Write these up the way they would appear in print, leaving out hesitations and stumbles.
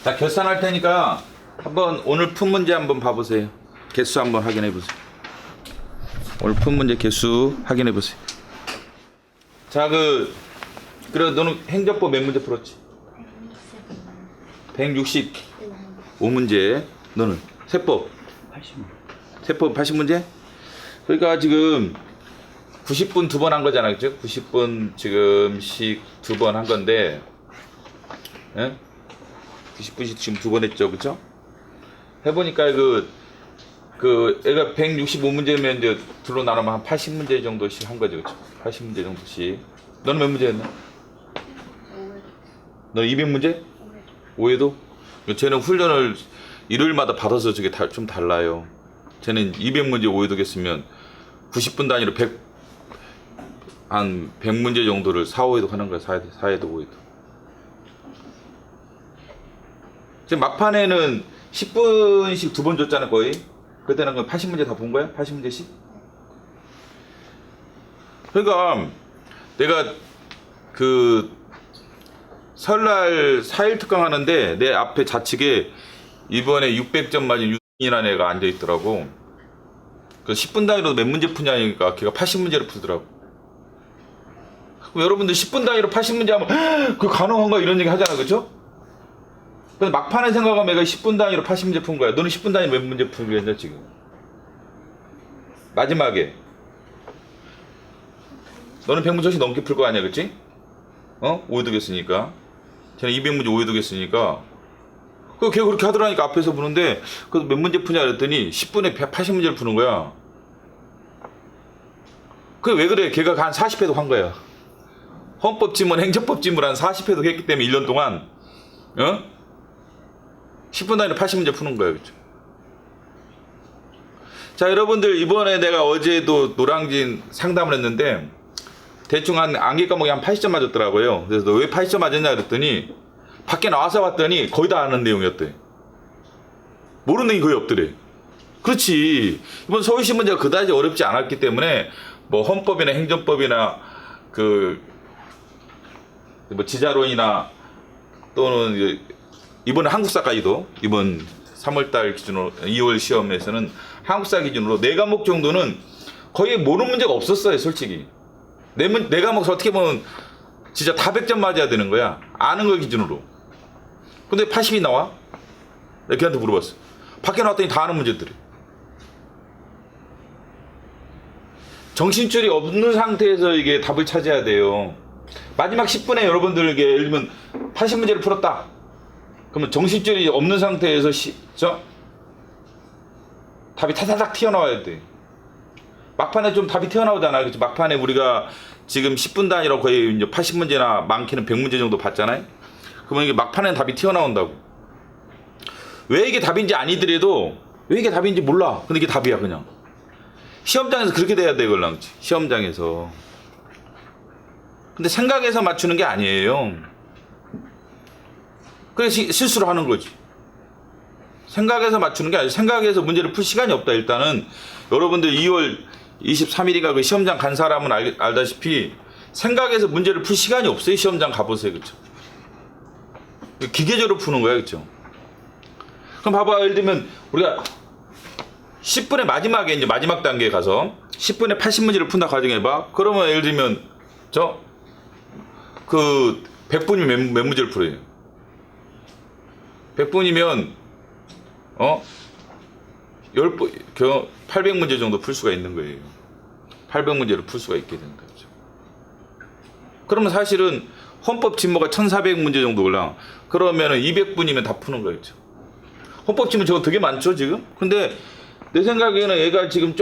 자, 결산할 테니까 한번 오늘 푼 문제 한번 봐보세요. 개수 한번 확인해 보세요. 오늘 푼 문제 개수 확인해 보세요. 자, 그래 너는 행정법 몇 문제 풀었지? 165문제. 너는 세법 80문제. 세법 80문제? 그러니까 지금 90분 두 번 한 거잖아, 그죠? 90분 지금씩 두 번 한 건데, 예? 90분씩 지금 두 번 했죠, 그죠? 해보니까 애가 165문제면 이제 둘로 나누면 한 80문제 정도씩 한 거죠, 그죠? 80문제 정도씩. 너는 몇 문제 했나? 너 200문제? 5회도? 쟤는 훈련을 일요일마다 받아서 저게 좀 달라요. 쟤는 200문제 5회도 했으면 90분 단위로 한 100문제 정도를 4, 5회도 하는 거야. 4회도 5회도. 지금 막판에는 10분씩 두 번 줬잖아, 거의. 그때는 80문제 다 본 거야? 80문제씩? 그러니까 내가 설날 4일 특강 하는데 내 앞에 좌측에 이번에 600점 맞은 유인이라는 애가 앉아있더라고. 그 10분 단위로 몇 문제 푸냐니까 걔가 80문제를 풀더라고. 그럼 여러분들 10분 단위로 80문제 하면 그 가능한가 이런 얘기 하잖아, 그쵸? 근데 막판에 생각하면 내가 10분 단위로 80문제 푼 거야. 너는 10분 단위로 몇 문제 풀고 했냐 지금? 마지막에 너는 100문제씩 넘게 풀 거 아니야, 그치? 5회도 했으니까. 쟤는 200문제 5회도 했으니까. 걔가 그렇게 하더라니까 앞에서 보는데 그래서 몇 문제 푸냐 그랬더니 10분에 180문제를 푸는 거야. 그게 왜 그래? 걔가 한 40회도 한 거야. 헌법지문, 행정법지문 한 40회도 했기 때문에 1년 동안 10분 단위로 80문제 푸는 거야, 그렇죠? 자, 여러분들 이번에 내가 어제도 노량진 상담을 했는데 대충 한 암기 과목에 한 80점 맞았더라고요. 그래서 너 왜 80점 맞았냐 그랬더니 밖에 나와서 봤더니 거의 다 아는 내용이었대. 모르는 내용이 거의 없더래. 그렇지. 이번 서울시 문제가 그다지 어렵지 않았기 때문에 뭐 헌법이나 행정법이나 뭐 지자론이나 또는 이번에 한국사까지도 이번 3월달 기준으로 2월 시험에서는 한국사 기준으로 4과목 정도는 거의 모르는 문제가 없었어요, 솔직히. 내 과목 어떻게 보면 진짜 다 100점 맞아야 되는 거야. 아는 거 기준으로. 근데 80이 나와? 내가 걔한테 물어봤어. 밖에 나왔더니 다 아는 문제들이. 정신줄이 없는 상태에서 이게 답을 찾아야 돼요. 마지막 10분에 여러분들에게 예를 들면 80문제를 풀었다. 그러면 정신줄이 없는 상태에서 답이 타다닥 튀어나와야 돼. 막판에 좀 답이 튀어나오잖아요. 그치? 막판에 우리가 지금 10분 단위로 거의 이제 80문제나 많게는 100문제 정도 봤잖아요. 그러면 이게 막판에 답이 튀어나온다고. 왜 이게 답인지 아니더라도 왜 이게 답인지 몰라. 근데 이게 답이야, 그냥. 시험장에서 그렇게 돼야 돼, 그걸랑. 시험장에서. 근데 생각해서 맞추는 게 아니에요. 그래서 실수를 하는 거지. 생각해서 맞추는 게 아니라 생각해서 문제를 풀 시간이 없다. 일단은 여러분들 2월 23일인가 그 시험장 간 사람은 알다시피 생각해서 문제를 풀 시간이 없어요. 시험장 가보세요, 그렇죠? 기계적으로 푸는 거야, 그렇죠? 그럼 봐봐, 예를 들면 우리가 10분의 마지막에 이제 마지막 단계에 가서 10분에 80문제를 푼다 가정해봐. 그러면 예를 들면 100분이면 몇 문제를 풀어요? 100분이면 10분 800문제 정도 풀 수가 있는 거예요. 800문제를 풀 수가 있게 되는 거죠. 그러면 사실은 헌법 진모가 1400문제 정도 올라. 그러면은 200분이면 다 푸는 거였죠. 헌법 진모 저거 되게 많죠, 지금? 근데 내 생각에는 애가 지금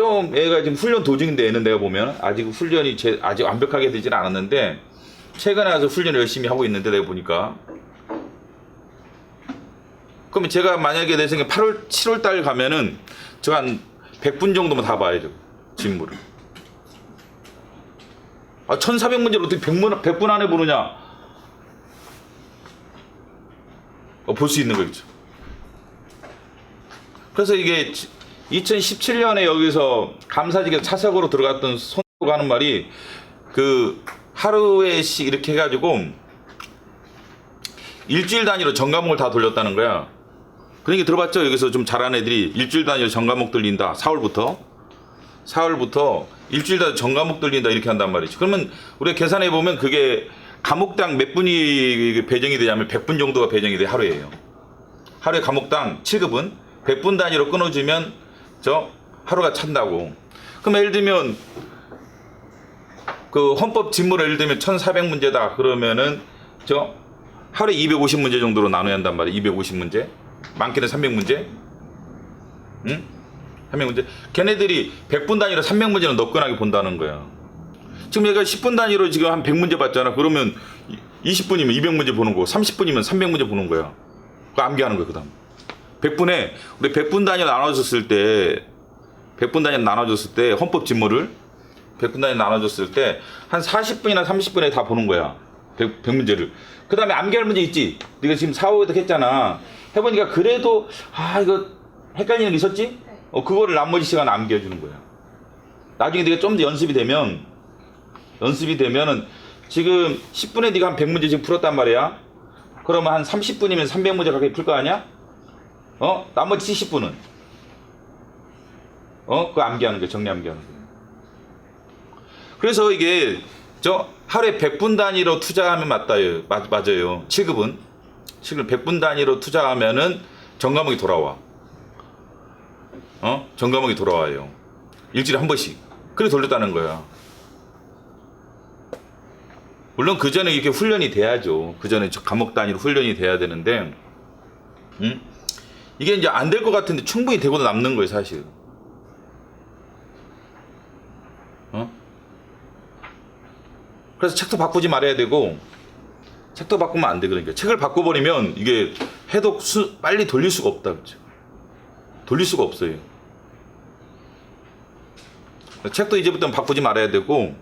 훈련 도중인데 애는 내가 보면 아직 훈련이 아직 완벽하게 되지는 않았는데 최근에 와서 훈련을 열심히 하고 있는데 내가 보니까 그러면 제가 만약에 내 생각에 7월 달 가면은 저 한 100분 정도만 다 봐야죠, 진무를. 1400문제를 어떻게 100분 안에 보느냐? 볼 수 있는 거겠죠. 그래서 이게 2017년에 여기서 감사직에서 차석으로 들어갔던 손호가 하는 말이 하루에씩 이렇게 해가지고 일주일 단위로 전 과목을 다 돌렸다는 거야. 그러니까 들어봤죠? 여기서 좀 잘하는 애들이 일주일 단위로 전 과목 돌린다. 4월부터 일주일 단위로 전 과목 돌린다 이렇게 한단 말이지. 그러면 우리가 계산해 보면 그게 과목당 몇 분이 배정이 되냐면 100분 정도가 배정이 돼. 하루에요. 하루에 과목당 7급은 100분 단위로 끊어주면 저 하루가 찬다고. 그럼 예를 들면 그 헌법 진모를 예를 들면 1400문제다 그러면은 저 하루에 250문제 정도로 나눠야 한단 말이야. 250문제 많게는 300문제. 응? 300문제. 걔네들이 100분 단위로 300문제는 너끈하게 본다는 거야. 지금 얘가 10분 단위로 지금 한 100문제 봤잖아. 그러면 20분이면 200문제 보는 거고 30분이면 300문제 보는 거야. 그거 암기하는 거야. 그 다음 100분에 우리 100분 단위로 나눠줬을 때 100분 단위로 나눠줬을 때 헌법 진모를 100분 단위로 나눠줬을 때 한 40분이나 30분에 다 보는 거야. 100문제를. 그 다음에 암기할 문제 있지. 네가 지금 4, 5회도 했잖아. 해보니까 그래도 이거 헷갈리는 게 있었지? 그거를 나머지 시간에 암기해 주는 거야. 나중에 네가 좀 더 연습이 되면은 지금 10분에 네가 한 100문제 지금 풀었단 말이야. 그러면 한 30분이면 300문제 가까이 풀 거 아니야? 나머지 70분은 그거 암기하는 거야. 정리 암기하는 거야. 그래서 이게 하루에 100분 단위로 투자하면 맞아요. 7급은 100분 단위로 투자하면은 전 과목이 돌아와. 전 과목이 돌아와요. 일주일에 한 번씩. 그래 돌렸다는 거야. 물론 그 전에 이렇게 훈련이 돼야죠. 그 전에 과목 단위로 훈련이 돼야 되는데, 이게 이제 안 될 것 같은데 충분히 되고도 남는 거예요, 사실. 그래서 책도 바꾸지 말아야 되고, 책도 바꾸면 안 돼. 그러니까 책을 바꿔버리면 이게 해독 빨리 돌릴 수가 없다, 그렇죠? 돌릴 수가 없어요. 책도 이제부터는 바꾸지 말아야 되고,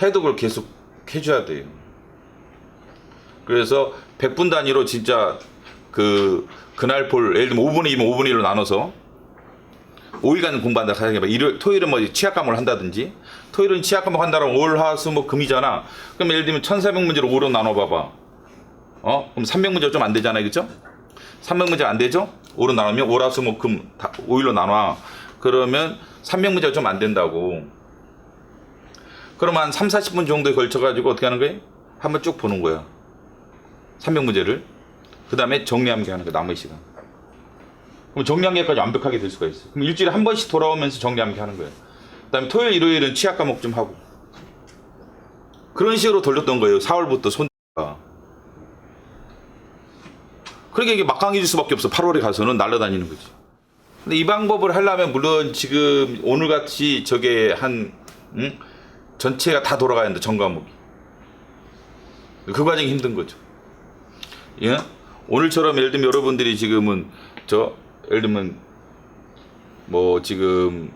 해독을 계속 해줘야 돼요. 그래서 100분 단위로 진짜 그날 볼, 예를 들면 5분의 2면 5분의 1로 나눠서 5일간 공부한다. 토요일은 뭐 치약 과목을 한다든지, 토요일은 치약 과목 한다라면 월, 화, 수, 목, 금이잖아. 그럼 예를 들면 1400문제로 5로 나눠봐봐. 그럼 300문제가 좀 안 되잖아요. 그죠? 300문제가 안 되죠? 5로 나누면 월, 화, 수, 목, 금, 5일로 나눠. 그러면 300문제가 좀 안 된다고. 그러면 한 3, 40분 정도에 걸쳐가지고 어떻게 하는 거예요? 한번 쭉 보는 거야. 300문제를. 그 다음에 정리암기 하는 거야. 남의 시간. 그럼 정리암기까지 완벽하게 될 수가 있어요. 그럼 일주일에 한 번씩 돌아오면서 정리암기 하는 거예요. 그 다음에 토요일, 일요일은 치약 과목 좀 하고. 그런 식으로 돌렸던 거예요. 4월부터 손가. 그러니까 이게 막강해질 수밖에 없어. 8월에 가서는 날아다니는 거지. 근데 이 방법을 하려면 물론 지금 오늘같이 저게 전체가 다 돌아가야 한다. 전 과목이. 그 과정이 힘든 거죠. 예? 오늘처럼 예를 들면 여러분들이 지금은 예를 들면 뭐 지금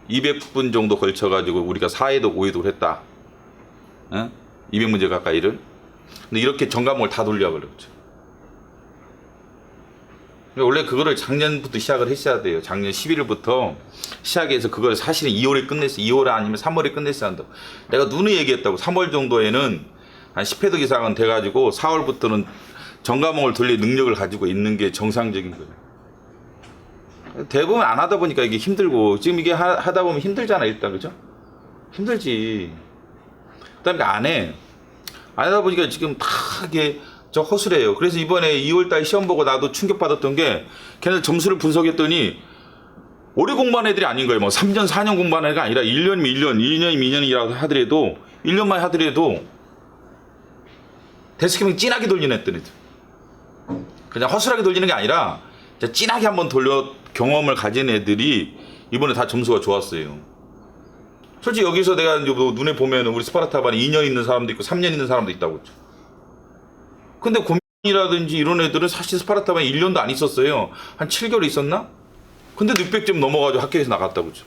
200분 정도 걸쳐가지고 우리가 4회독 5회독을 했다. 200문제 가까이를. 근데 이렇게 전 과목을 다 돌려버려. 원래 그거를 작년부터 시작을 했어야 돼요. 작년 11일부터 시작해서 그걸 사실은 2월에 끝냈어. 2월 아니면 3월에 끝냈어야 한다고. 내가 누누이 얘기했다고. 3월 정도에는 한 10회독 이상은 돼가지고 4월부터는 전 과목을 돌릴 능력을 가지고 있는 게 정상적인 거예요. 대부분 안 하다 보니까 이게 힘들고, 지금 이게 하다 보면 힘들잖아, 일단. 그죠? 힘들지. 그 다음에 안 하다 보니까 지금 다 이게 허술해요. 그래서 이번에 2월달 시험 보고 나도 충격받았던 게, 걔네들 점수를 분석했더니 오래 공부한 애들이 아닌 거예요. 뭐 3년, 4년 공부한 애가 아니라 1년이면 1년, 2년이면 2년이라고 하더라도 1년만 하더라도 데스크밍 진하게 돌리는 애들. 그냥 허술하게 돌리는 게 아니라 진하게 한번 경험을 가진 애들이 이번에 다 점수가 좋았어요. 솔직히 여기서 내가 눈에 보면 우리 스파르타반에 2년 있는 사람도 있고 3년 있는 사람도 있다고 했죠. 근데 고민이라든지 이런 애들은 사실 스파르타반에 1년도 안 있었어요. 한 7개월 있었나? 근데 600점 넘어가지고 학교에서 나갔다고 했죠.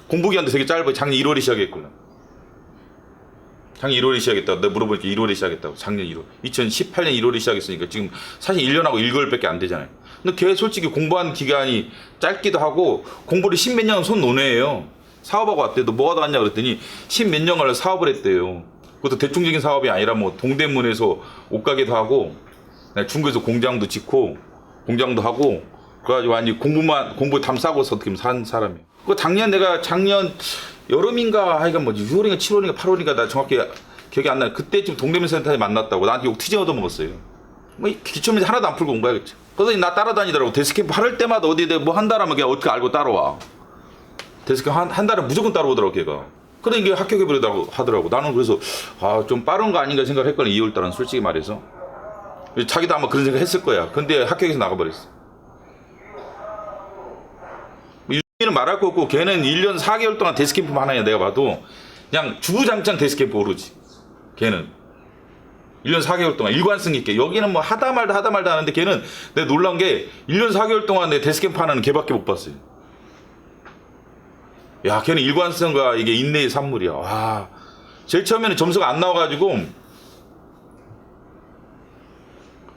공부 기간도 되게 짧아요. 작년 1월에 시작했구나. 작년 1월에 시작했다고. 내가 물어보니까 1월에 시작했다고. 작년 1월. 2018년 1월에 시작했으니까 지금 사실 1년하고 1개월밖에 안 되잖아요. 근데 걔 솔직히 공부한 기간이 짧기도 하고 공부를 10몇 년은 손 노네요. 사업하고 왔대. 너 뭐가 더 왔냐 그랬더니 10몇 년을 사업을 했대요. 그것도 대중적인 사업이 아니라 뭐 동대문에서 옷가게도 하고 중구에서 공장도 짓고 공장도 하고 그래가지고 완전 공부 담싸고서 어떻게 산 사람이에요. 그 작년 여름인가 하여간 뭐지 6월인가 7월인가 8월인가 나 정확히 기억이 안 나요. 그때쯤 동대문 센터에 만났다고 나한테 욕 티저 얻어 먹었어요. 뭐 기초문제 하나도 안 풀고 온 거야. 그치? 그래서 나 따라다니더라고. 데스캠프 할 때마다 어디 뭐 한다라면 그냥 어떻게 알고 따라와. 데스캠프 한 달에 무조건 따라오더라고 걔가. 그래 이게 합격해버리더라고 하더라고. 나는 그래서 좀 빠른 거 아닌가 생각을 했거든. 2월달은 솔직히 말해서. 자기도 아마 그런 생각 했을 거야. 근데 합격해서 나가버렸어. 유진이는 말할 거 없고 걔는 1년 4개월 동안 데스캠프 하나야 내가 봐도 그냥 주구장창 데스캠프 오르지. 걔는 1년 4개월 동안 일관성 있게. 여기는 뭐 하다 말다 하는데 걔는 내가 놀란 게 1년 4개월 동안 내 데스캠프 하나는 걔밖에 못 봤어요. 야, 걔는 일관성과 이게 인내의 산물이야. 와. 제일 처음에는 점수가 안 나와가지고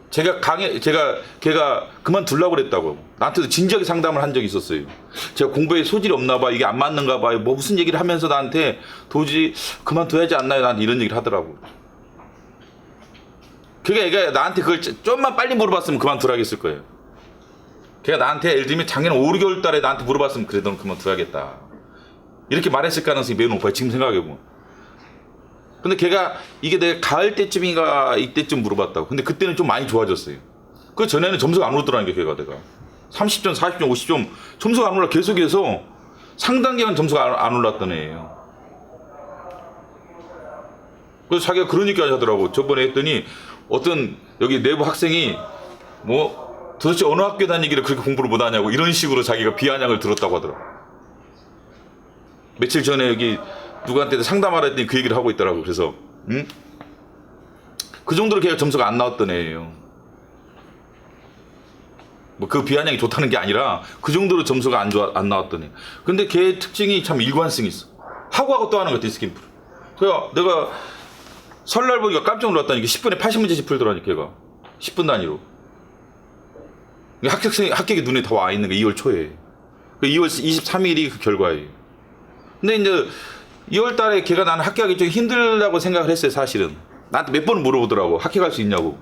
걔가 그만두려고 그랬다고. 나한테도 진지하게 상담을 한 적이 있었어요. 제가 공부에 소질이 없나 봐. 이게 안 맞는가 봐. 뭐 무슨 얘기를 하면서 나한테 도저히 그만둬야지 않나요? 나한테 이런 얘기를 하더라고. 걔가 나한테 그걸 좀만 빨리 물어봤으면 그만두라겠을 거예요. 걔가 나한테 예를 들면 작년 5, 6개월 달에 나한테 물어봤으면 그래도 그만둬야겠다. 이렇게 말했을 가능성이 매우 높아요. 지금 생각해보면. 근데 걔가 이게 내가 가을 때쯤인가 이때쯤 물어봤다고. 근데 그때는 좀 많이 좋아졌어요. 그 전에는 점수가 안 오르더라는 게 걔가 내가 30점, 40점, 50점 점수가 안 올라 계속해서 상단기간 점수가 안 올랐던 애예요. 그래서 자기가 그런 얘기 하더라고. 저번에 했더니 어떤 여기 내부 학생이 뭐 도대체 어느 학교 다니기를 그렇게 공부를 못하냐고 이런 식으로 자기가 비아냥을 들었다고 하더라고. 며칠 전에 여기 누구한테 상담하라 했더니 그 얘기를 하고 있더라고. 그래서 그 정도로 걔가 점수가 안 나왔던 애예요. 뭐 그 비아냥이 좋다는 게 아니라 그 정도로 점수가 안 나왔던 애. 근데 걔의 특징이 참 일관성이 있어. 하고 또 하는 거야 데스캠프를. 그래서 내가 설날 보니까 깜짝 놀랐다니까. 10분에 80문제씩 풀더라니까 걔가 10분 단위로. 합격이 눈에 다 와 있는 거 2월 초에. 2월 23일이 그 결과예요. 근데 이제 2월 달에 걔가 나는 합격하기 좀 힘들다고 생각을 했어요, 사실은. 나한테 몇 번 물어보더라고. 합격할 수 있냐고.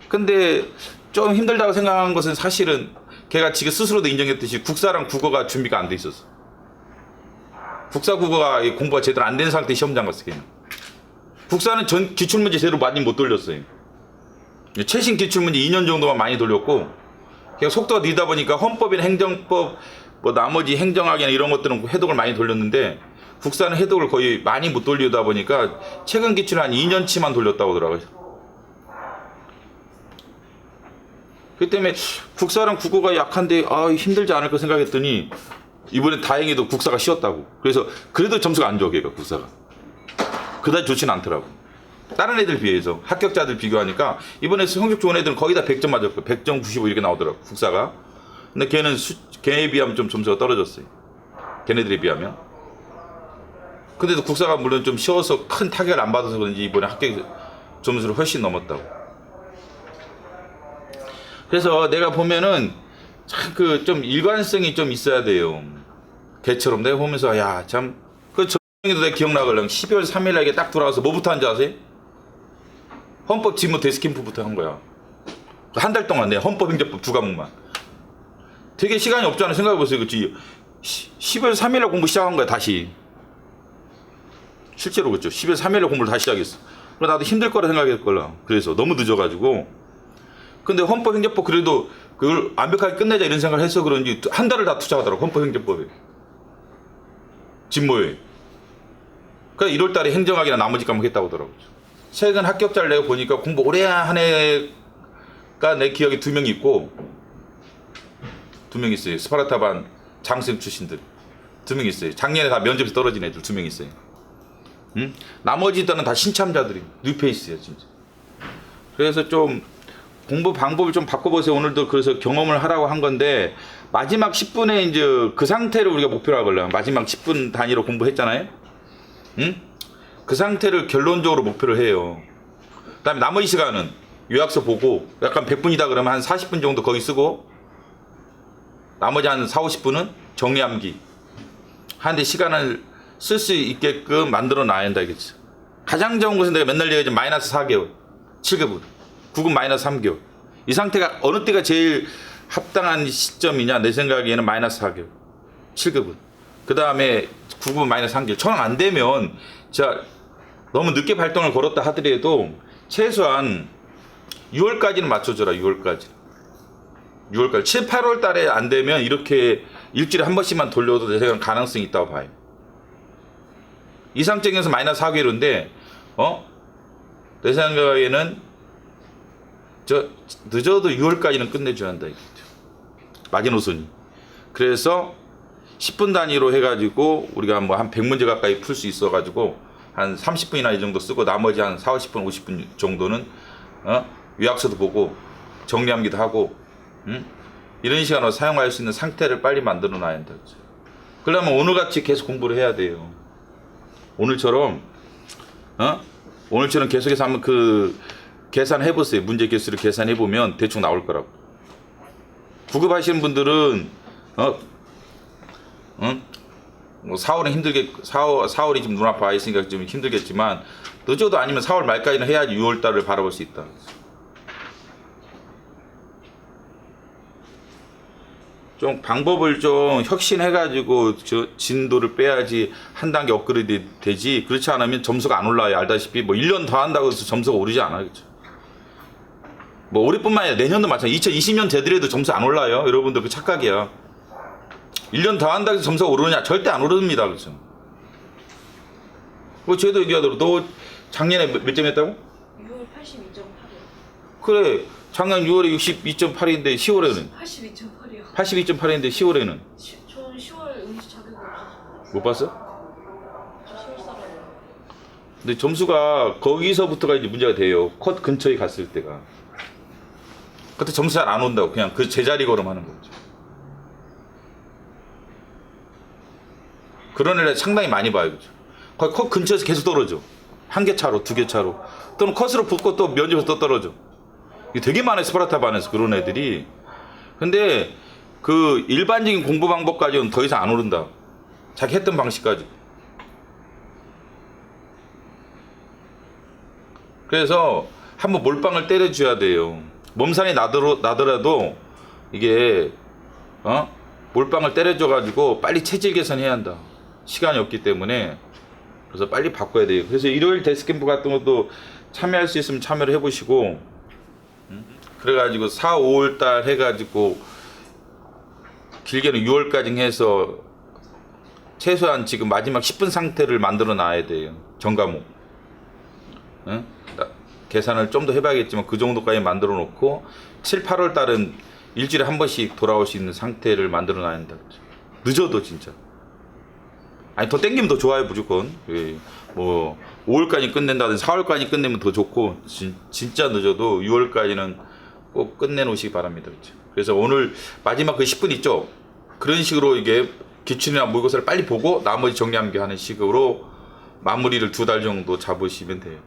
근데 좀 힘들다고 생각한 것은 사실은 걔가 지금 스스로도 인정했듯이 국사랑 국어가 준비가 안 돼 있었어. 국사 국어가 공부가 제대로 안 된 상태 시험장 갔어, 걔는. 국사는 전 기출문제 제대로 많이 못 돌렸어요. 최신 기출문제 2년 정도만 많이 돌렸고, 걔가 속도가 느리다 보니까 헌법이나 행정법, 뭐 나머지 행정학이나 이런 것들은 해독을 많이 돌렸는데 국사는 해독을 거의 많이 못 돌리다 보니까 최근 기출은 한 2년치만 돌렸다고 하더라고요. 그 때문에 국사랑 국어가 약한데 힘들지 않을까 생각했더니 이번에 다행히도 국사가 쉬웠다고. 그래서 그래도 점수가 안 좋아 걔가 국사가. 그다지 좋진 않더라고. 다른 애들 비해서 합격자들 비교하니까 이번에 성적 좋은 애들은 거의 다 100점 맞았고 100점 95 이렇게 나오더라고 국사가. 근데 걔네에 비하면 좀 점수가 떨어졌어요. 걔네들에 비하면. 근데도 국사가 물론 좀 쉬워서 큰 타격을 안 받아서 그런지 이번에 합격 점수를 훨씬 넘었다고. 그래서 내가 보면은 참 좀 일관성이 좀 있어야 돼요. 걔처럼 내가 보면서 야 참 그 저도 내가 기억나거든. 12월 3일 날에 딱 돌아와서 뭐부터 한지 아세요? 헌법 지문 데스캠프부터 한 거야. 한 달 동안 내 헌법 행정법 2과목만. 되게 시간이 없잖아. 생각해보세요. 그치? 10월 3일에 공부 시작한 거야, 다시. 실제로 그렇죠. 10월 3일에 공부를 다시 시작했어. 그래서 나도 힘들 거라 생각했걸라. 그래서 너무 늦어가지고. 근데 헌법행정법 그래도 그걸 완벽하게 끝내자 이런 생각을 해서 그런지 한 달을 다 투자하더라고. 헌법행정법에. 진모에. 그러니까 1월 달에 행정학이나 나머지 과목 했다고 하더라고요. 최근 합격자를 내가 보니까 공부 오래 한 애가 내 기억에 2명 있고 2명 있어요. 스파르타반 장생 출신들 2명 있어요. 작년에 다 면접에서 떨어진 애들 2명 있어요. 응? 나머지들은 다 신참자들이 뉴페이스예요, 진짜. 그래서 좀 공부 방법을 좀 바꿔보세요. 오늘도 그래서 경험을 하라고 한 건데 마지막 10분에 이제 그 상태를 우리가 목표로 하거든요. 마지막 10분 단위로 공부했잖아요. 응? 그 상태를 결론적으로 목표를 해요. 그 다음에 나머지 시간은 요약서 보고 약간 100분이다 그러면 한 40분 정도 거기 쓰고 나머지 한 4, 50분은 정리암기 하는데 시간을 쓸 수 있게끔 만들어 놔야 한다 이겠죠. 가장 좋은 것은 내가 맨날 얘기하지 마이너스 4개월 7개월 9급 마이너스 3개월 이 상태가 어느 때가 제일 합당한 시점이냐 내 생각에는 마이너스 4개월 7급은 그 다음에 9급은 마이너스 3개월 처음 안 되면 자 너무 늦게 발동을 걸었다 하더라도 최소한 6월까지는 맞춰줘라 6월까지 7, 8월 달에 안 되면 이렇게 일주일에 한 번씩만 돌려도 내 생각엔 가능성이 있다고 봐요. 이상적에서 마이너스 4개월인데 내 생각에는 늦어도 6월까지는 끝내줘야 한다 이거죠. 마지노선이. 그래서 10분 단위로 해가지고 우리가 뭐 한 100문제 가까이 풀 수 있어가지고 한 30분이나 이 정도 쓰고 나머지 한 4, 50분, 50분 정도는 요약서도 보고 정리함기도 하고 이런 시간으로 사용할 수 있는 상태를 빨리 만들어 놔야 한다. 그러려면 오늘같이 계속 공부를 해야 돼요. 오늘처럼 계속해서 한번 그 계산해 보세요. 문제 개수를 계산해 보면 대충 나올 거라고. 9급 하시는 분들은 뭐 4월은 힘들게 4월이 지금 눈앞에 와 있으니까 좀 힘들겠지만 늦어도 아니면 4월 말까지는 해야지 6월 달을 바라볼 수 있다. 좀 방법을 좀 혁신해가지고 진도를 빼야지 한 단계 업그레이드 되지. 그렇지 않으면 점수가 안 올라요. 알다시피 뭐 1년 더 한다고 해서 점수가 오르지 않아요. 그렇죠? 뭐 올해뿐만 아니라 내년도 마찬가지. 2020년 되더라도 점수 안 올라요. 여러분들 그 착각이야. 1년 더 한다고 해서 점수가 오르느냐? 절대 안 오릅니다. 그렇죠? 뭐 쟤도 얘기하더라고. 너 작년에 몇 점 했다고? 6월 82.8이요. 그래. 작년 6월에 62.8인데 10월에는 82.8이요. 82.8인데 10월에는 저는 10월 응시 자격이 없어서 못 봤어? 저 10월 사람이에요. 근데 점수가 거기서부터가 이제 문제가 돼요. 컷 근처에 갔을 때가. 그때 점수 잘 안 온다고. 그냥 그 제자리 걸음하는 거죠. 그런 애를 상당히 많이 봐요. 그죠? 거의 컷 근처에서 계속 떨어져. 한 개 차로, 두 개 차로. 또는 컷으로 붙고 또 면접에서 또 떨어져. 이게 되게 많아요. 스파르타 반에서 그런 애들이. 근데 그 일반적인 공부 방법까지는 더 이상 안 오른다. 자기 했던 방식까지. 그래서 한번 몰빵을 때려줘야 돼요. 몸살이 나더라도 이게 몰빵을 때려줘가지고 빨리 체질 개선해야 한다. 시간이 없기 때문에. 그래서 빨리 바꿔야 돼요. 그래서 일요일 데스캠프 같은 것도 참여할 수 있으면 참여를 해보시고 그래가지고 4, 5월달 해가지고 길게는 6월까지 해서 최소한 지금 마지막 10분 상태를 만들어 놔야 돼요. 전과목. 계산을 좀 더 해봐야겠지만 그 정도까지 만들어 놓고 7, 8월 달은 일주일에 한 번씩 돌아올 수 있는 상태를 만들어 놔야 한다. 늦어도 진짜. 아니 더 땡기면 더 좋아요 무조건. 뭐 5월까지 끝낸다든지 4월까지 끝내면 더 좋고 진짜 늦어도 6월까지는 꼭 끝내놓으시기 바랍니다. 그렇죠? 그래서 오늘 마지막 그 10분 있죠? 그런 식으로 이게 기출이나 모의고사를 빨리 보고 나머지 정리함기 하는 식으로 마무리를 2달 정도 잡으시면 돼요.